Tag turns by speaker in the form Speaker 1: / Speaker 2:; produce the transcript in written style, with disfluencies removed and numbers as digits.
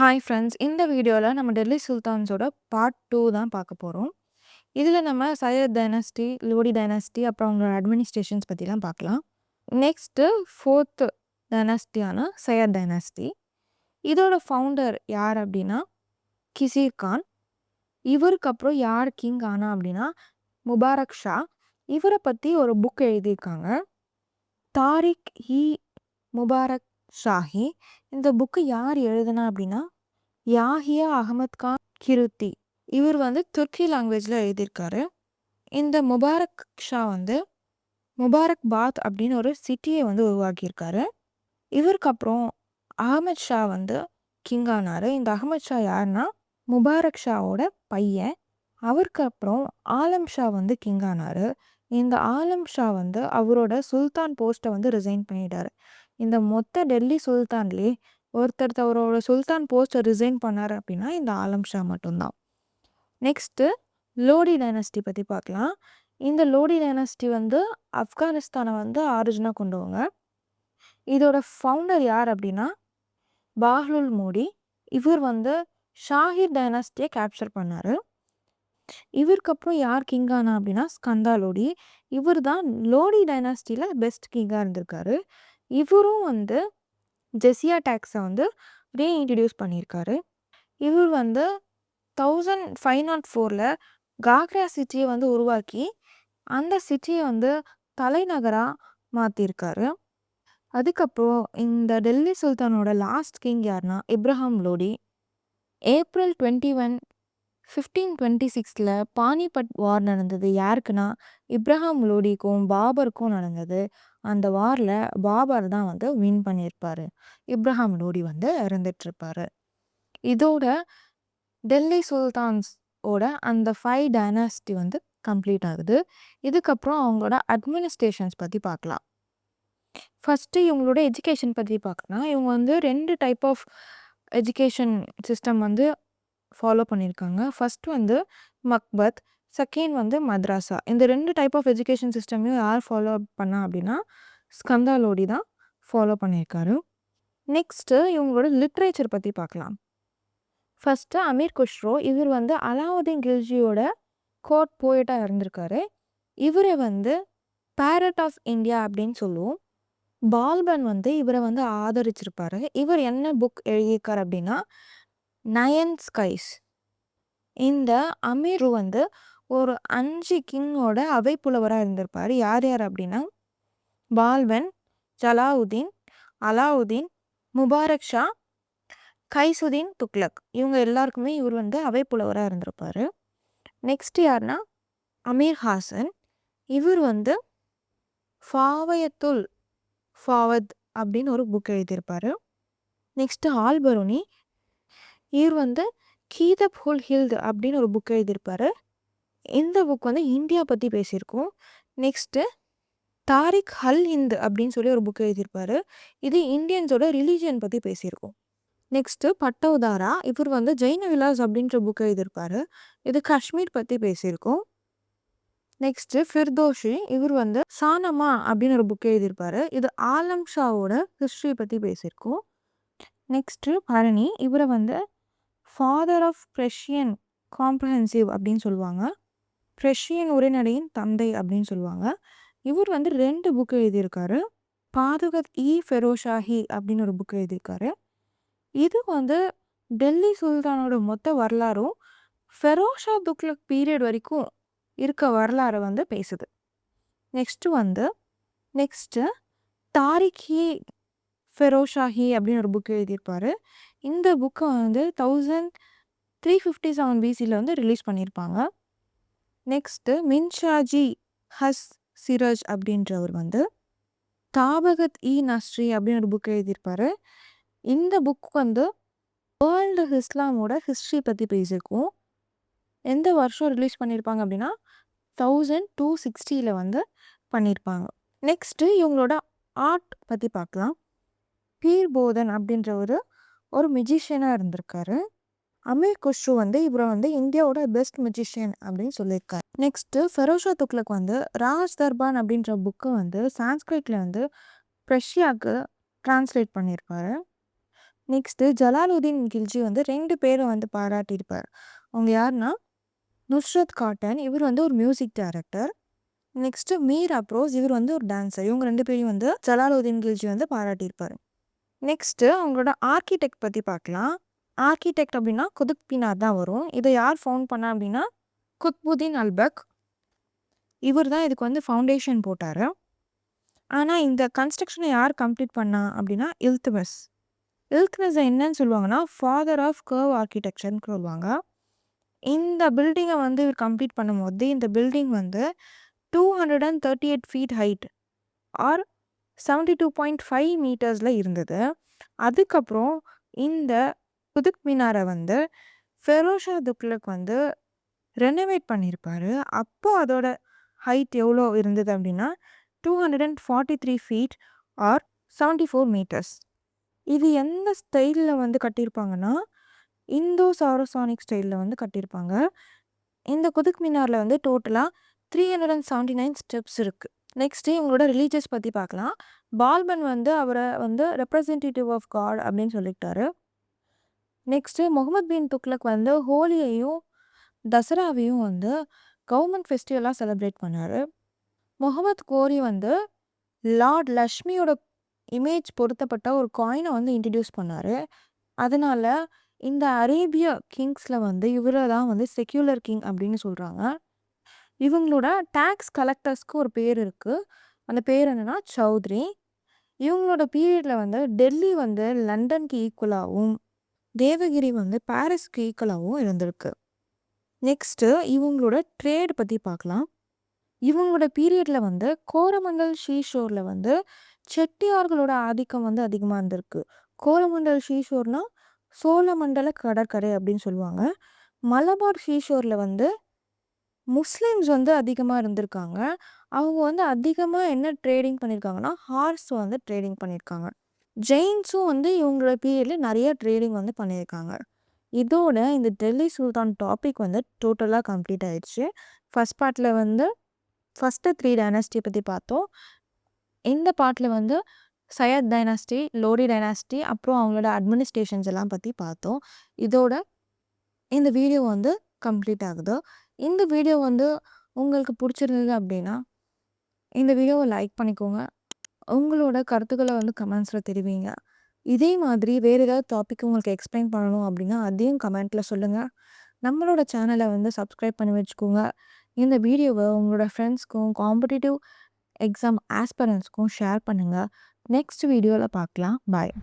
Speaker 1: Hi friends. இந்த வீடியோவில் நம்ம டெல்லி சுல்தான்ஸோட பார்ட் 2 தான் பார்க்க போகிறோம். இதில் நம்ம சையத் டைனஸ்டி, லோடி டைனஸ்டி, அப்புறம் அவங்களோட அட்மினிஸ்ட்ரேஷன்ஸ் பற்றிலாம் பார்க்கலாம். நெக்ஸ்ட்டு 4th டைனஸ்டியான சையத் டைனஸ்டி. இதோட ஃபவுண்டர் யார் அப்படின்னா கிசீர் கான். இவருக்கு அப்புறம் யார் கிங் ஆனா அப்படின்னா முபாரக் ஷா. இவரை பற்றி ஒரு புக் எழுதியிருக்காங்க, தாரிக் இ முபாரக் ஷாஹி. இந்த புக்கு யார் எழுதுனா அப்படின்னா யாஹியா அகமத் கான் கிருத்தி. இவர் துர்க்கி லாங்குவேஜில் எழுதியிருக்காரு. இந்த முபாரக் ஷா முபாரக் பாத் அப்படின்னு ஒரு சிட்டியை உருவாக்கியிருக்காரு. இவருக்கு அப்புறம் அகமத் ஷா கிங் ஆனார். இந்த அகமத் ஷா யாருன்னா முபாரக் ஷாவோட பையன். அவருக்கு அப்புறம் ஆலம் ஷா கிங் ஆனார். இந்த ஆலம் ஷா அவரோட சுல்தான் போஸ்ட்டை ரிசைன் பண்ணிட்டார். இந்த மொத்த டெல்லி சுல்தான்லேயே ஒருத்தர் அவரோட சுல்தான் போஸ்ட்டை ரிசைன் பண்ணார் அப்படின்னா இந்த ஆலம் ஷா மட்டும்தான். நெக்ஸ்ட்டு லோடி டைனஸ்டி பற்றி பார்க்கலாம். இந்த லோடி டைனஸ்டி ஆப்கானிஸ்தானை ஆரிஜினாக கொண்டவங்க. இதோட ஃபவுண்டர் யார் அப்படின்னா பாஹ்லுல் மோடி. இவர் ஷாஹிர் டைனஸ்டியை கேப்சர் பண்ணார். இவருக்கு அப்புறம் யார் கிங் ஆனா அப்படின்னா ஸ்கந்தா லோடி. இவர் தான் லோடி டைனஸ்டியில் பெஸ்ட் கிங்காக இருந்திருக்காரு. இவரும் ஜெசியா டேக்ஸை ரீஇன்ட்ரடியூஸ் பண்ணியிருக்காரு. இவர் 1504 காக்ரா சிட்டியை உருவாக்கி அந்த சிட்டியை தலைநகராக மாற்றிருக்காரு. அதுக்கப்புறம் இந்த டெல்லி சுல்தானோட லாஸ்ட் கிங் யாருன்னா இப்ராஹிம் லோடி. ஏப்ரல் 21, 1526 பானிபட் வார் நடந்தது. யாருக்குன்னா இப்ராஹிம் லோடிக்கும் பாபருக்கும் நடந்தது. அந்த வாரில் பாபர் தான் வின் பண்ணியிருப்பார். இப்ராஹிம் லோடி இறந்துட்டுருப்பார். இதோட டெல்லி சுல்தான்ஸோட அந்த 5 டைனாஸ்டி கம்ப்ளீட் ஆகுது. இதுக்கப்புறம் அவங்களோட அட்மினிஸ்ட்ரேஷன்ஸ் பற்றி பார்க்கலாம். ஃபஸ்ட்டு இவங்களோட எஜுகேஷன் பற்றி பார்க்கலாம். இவங்க 2 type of education system follow பண்ணியிருக்காங்க. First Maktab, second madrasa. இந்த 2 டைப் ஆஃப் எஜுகேஷன் சிஸ்டமையும் யார் ஃபாலோ பண்ணா அப்படின்னா ஸ்கந்தா லோடி தான் ஃபாலோ பண்ணியிருக்காரு. நெக்ஸ்ட்டு இவங்களோட லிட்ரேச்சர் பற்றி பார்க்கலாம். ஃபஸ்ட்டு அமீர் குஷ்ரோ. இவர் அலாவுதீன் கில்ஜியோட கோர்ட் போயட்டாக இருந்திருக்காரு. இவரை பேரட் ஆஃப் இந்தியா அப்படின்னு சொல்லுவோம். பால்பன் இவரை ஆதரிச்சிருப்பாரு. இவர் என்ன புக் எழுதியிருக்கார் அப்படின்னா நயன் ஸ்கைஸ். இந்த அமீர் ஒரு 5 கிங்கோட அவை புலவராக இருந்திருப்பார். யார் யார் அப்படின்னா பால்பன், ஜலாவுதீன், அலாவுதீன், முபாரக் ஷா, கைசுதீன் துக்ளக். இவங்க எல்லாருக்குமே இவர் அவை புலவராக இருந்திருப்பார். நெக்ஸ்ட் யாருன்னா அமீர் ஹாசன். இவர் ஃபாவயத்துல் ஃபாவத் அப்படின்னு ஒரு புக் எழுதியிருப்பார். நெக்ஸ்ட்டு ஆல்பருனி. இவர் கீதப் ஹுல் ஹில்த் அப்படின்னு ஒரு புக் எழுதியிருப்பார். இந்த புக் இந்தியா பற்றி பேசியிருக்கோம். நெக்ஸ்ட்டு தாரிக் அல் ஹிந்த் அப்படின்னு சொல்லி ஒரு புக் எழுதியிருப்பார். இது இந்தியன்ஸோட ரிலீஜியன் பற்றி பேசியிருக்கோம். நெக்ஸ்ட்டு பட்டௌதாரா. இவர் ஜெயின விலாஸ் அப்படின்ற புக் எழுதியிருப்பார். இது காஷ்மீர் பற்றி பேசியிருக்கோம். நெக்ஸ்ட்டு ஃபிர்தோஷி. இவர் சானமா அப்படின்னு ஒரு புக் எழுதியிருப்பார். இது ஆலம் ஷாவோட ஹிஸ்ட்ரி பற்றி பேசியிருக்கோம். நெக்ஸ்ட்டு பரணி. இவரை ஃபாதர் ஆஃப் ப்ரெஷியன் காம்ப்ரஹென்சிவ் அப்படின்னு சொல்லுவாங்க. ப்ரெஷியன் உரைநடையின் தந்தை அப்படின்னு சொல்லுவாங்க. இவர் 2 புக் எழுதியிருக்காரு. பாதுகத் இ ஃபெரோஷாஹி அப்படின்னு ஒரு புக் எழுதியிருக்காரு. இது டெல்லி சுல்தானோட மொத்த வரலாறும் ஃபெரோஷா துக்ளக் பீரியட் வரைக்கும் இருக்க வரலாறு பேசுது. நெக்ஸ்ட்டு தாரிக் இ ஃபெரோஷாஹி அப்படின்னு ஒரு புக் எழுதியிருப்பார். இந்த புக்கை 1357 பிசியில் ரிலீஸ் பண்ணியிருப்பாங்க. நெக்ஸ்ட்டு மின்ஷாஜி ஹஸ் சிரஜ் அப்படின்றவர் தாபகத் இ நஸ்ரி அப்படின்னு ஒரு புக் எழுதியிருப்பார். இந்த புக் வேர்ல்டு இஸ்லாமோட ஹிஸ்ட்ரி பற்றி பேசியிருக்கோம். எந்த வருஷம் ரிலீஸ் பண்ணியிருப்பாங்க அப்படின்னா 1260 பண்ணியிருப்பாங்க. நெக்ஸ்ட்டு இவங்களோட ஆர்ட் பற்றி பார்க்கலாம். பீர் போதன் அப்படின்றவர் ஒரு மியூசிஷியனாக இருந்திருக்காரு. அமீர் குஷ்ரு இவரை இந்தியாவோட பெஸ்ட் மியூசிஷியன் அப்படின்னு சொல்லியிருக்காரு. நெக்ஸ்ட்டு ஃபெரோஷா துக்ளக் ராஜ் தர்பான் அப்படின்ற புக்கை சான்ஸ்கிரிட்டில் ப்ரஷ்யாவுக்கு டிரான்ஸ்லேட் பண்ணியிருப்பாரு. நெக்ஸ்ட்டு ஜலாலுதீன் கில்ஜி வந்து 2 பேரும் வந்து பாராட்டியிருப்பார். அவங்க யாருன்னா, நுஸ்ரத் காட்டன் இவர் வந்து ஒரு மியூசிக் டைரக்டர். நெக்ஸ்ட்டு மீர் அப்ரோஸ் இவர் வந்து ஒரு டான்ஸர். இவங்க 2 பேரையும் வந்து ஜலாலுதீன் கில்ஜி வந்து பாராட்டியிருப்பாரு. நெக்ஸ்ட்டு அவங்களோட ஆர்க்கிடெக்ட் பத்தி பார்க்கலாம். ஆர்க்கிடெக்ட் அப்படின்னா குதுப் மினார் தான் வரும். இத யார் ஃபவுண்ட் பண்ணா அப்படின்னா, குத்புதீன் அல்பக். இவர் தான் இதுக்கு வந்து ஃபவுண்டேஷன் போட்டாரு. ஆனா இந்த கன்ஸ்ட்ரக்ஷன யார் கம்ப்ளீட் பண்ணா அப்படின்னா, இல்துட்மிஷ். இல்துட்மிஷ என்னன்னு சொல்லுவாங்கன்னா, ஃபாதர் ஆஃப் கர்வ் ஆர்க்கிடெக்சர்ன்னு சொல்லுவாங்க. இந்த பில்டிங்கை வந்து இவர் கம்ப்ளீட் பண்ணும்போது, இந்த பில்டிங் வந்து 238 ஃபீட் ஹைட் ஆர் 72.5 மீட்டர்ஸில் இருந்தது. அதுக்கப்புறம் இந்த குதுப் மினாரை வந்து ஃபெரோஷா துக்ளக் வந்து ரெனோவேட் பண்ணியிருப்பாரு. அப்போ அதோட ஹைட் எவ்வளோ இருந்தது அப்படின்னா 243 ஃபீட் ஆர் 74 மீட்டர்ஸ். இது எந்த ஸ்டைலில் வந்து கட்டியிருப்பாங்கன்னா, இந்தோ சாரோசானிக் ஸ்டைலில் வந்து கட்டியிருப்பாங்க. இந்த குதுப் மினாரில் வந்து டோட்டலாக 379 ஸ்டெப்ஸ் இருக்குது. நெக்ஸ்ட்டு இவங்களோட ரிலீஜியஸ் பற்றி பார்க்கலாம். பால்பன் வந்து அவரை வந்து ரெப்ரசன்டேட்டிவ் ஆஃப் காட் அப்படின்னு சொல்லிட்டாரு. நெக்ஸ்ட்டு முகமது பின் துக்ளக் வந்து ஹோலியையும் தசராவையும் வந்து கவர்மெண்ட் ஃபெஸ்டிவலாக செலிப்ரேட் பண்ணார். முகமது கோரி வந்து லார்ட் லக்ஷ்மியோட இமேஜ் பொருத்தப்பட்ட ஒரு காயினை வந்து இன்ட்ரடியூஸ் பண்ணார். அதனால இந்த அரேபிய கிங்ஸில் வந்து இவரை தான் வந்து செக்யூலர் கிங் அப்படின்னு சொல்கிறாங்க. இவங்களோட டேக்ஸ் கலெக்டர்ஸ்க்கு ஒரு பேர் இருக்குது. அந்த பேர் என்னென்னா சௌத்ரி. இவங்களோட பீரியடில் வந்து டெல்லி வந்து லண்டனுக்கு ஈக்குவலாகவும் தேவகிரி வந்து பாரிஸ்க்கு ஈக்குவலாகவும் இருந்திருக்கு. நெக்ஸ்ட்டு இவங்களோட ட்ரேட் பற்றி பார்க்கலாம். இவங்களோட பீரியடில் வந்து கோரமண்டல் ஷீஷோரில் வந்து செட்டியார்களோட ஆதிக்கம் வந்து அதிகமாக இருந்திருக்கு. கோரமண்டல் ஷீஷோர்னால் சோழமண்டல கடற்கரை அப்படின்னு சொல்லுவாங்க. மலபார் ஷீஷோரில் வந்து முஸ்லீம்ஸ் வந்து அதிகமாக இருந்திருக்காங்க. அவங்க வந்து அதிகமாக என்ன ட்ரேடிங் பண்ணியிருக்காங்கன்னா, ஹார்ஸ் வந்து ட்ரேடிங் பண்ணியிருக்காங்க. ஜெயின்ஸும் வந்து இவங்களோட பீரியடில் நிறைய ட்ரேடிங் வந்து பண்ணியிருக்காங்க. இதோட இந்த டெல்லி சுல்தான் டாபிக் வந்து டோட்டலாக கம்ப்ளீட் ஆயிடுச்சு. ஃபஸ்ட் பார்ட்டில் வந்து ஃபஸ்ட்டு 3 டைனாஸ்டி பற்றி பார்த்தோம். இந்த பார்ட்டில் வந்து சையத் டைனாஸ்டி, லோடி டைனாஸ்டி, அப்புறம் அவங்களோட அட்மினிஸ்ட்ரேஷன்ஸ் எல்லாம் பற்றி பார்த்தோம். இதோட இந்த வீடியோ வந்து கம்ப்ளீட் ஆகுது. இந்த வீடியோ வந்து உங்களுக்கு பிடிச்சிருந்தது அப்படின்னா, இந்த வீடியோவை லைக் பண்ணிக்கோங்க. உங்களோட கருத்துக்களை வந்து கமெண்ட்ஸில் தெரிவிங்க. இதே மாதிரி வேறு ஏதாவது டாபிக் உங்களுக்கு எக்ஸ்பிளைன் பண்ணணும் அப்படின்னா அதையும் கமெண்ட்டில் சொல்லுங்கள். நம்மளோட சேனலை வந்து சப்ஸ்கிரைப் பண்ணி வச்சுக்கோங்க. இந்த வீடியோவை உங்களோட ஃப்ரெண்ட்ஸ்க்கும் காம்படிட்டிவ் எக்ஸாம் ஆஸ்பரன்ஸ்க்கும் ஷேர் பண்ணுங்கள். நெக்ஸ்ட் வீடியோவில் பார்க்கலாம். பாய்.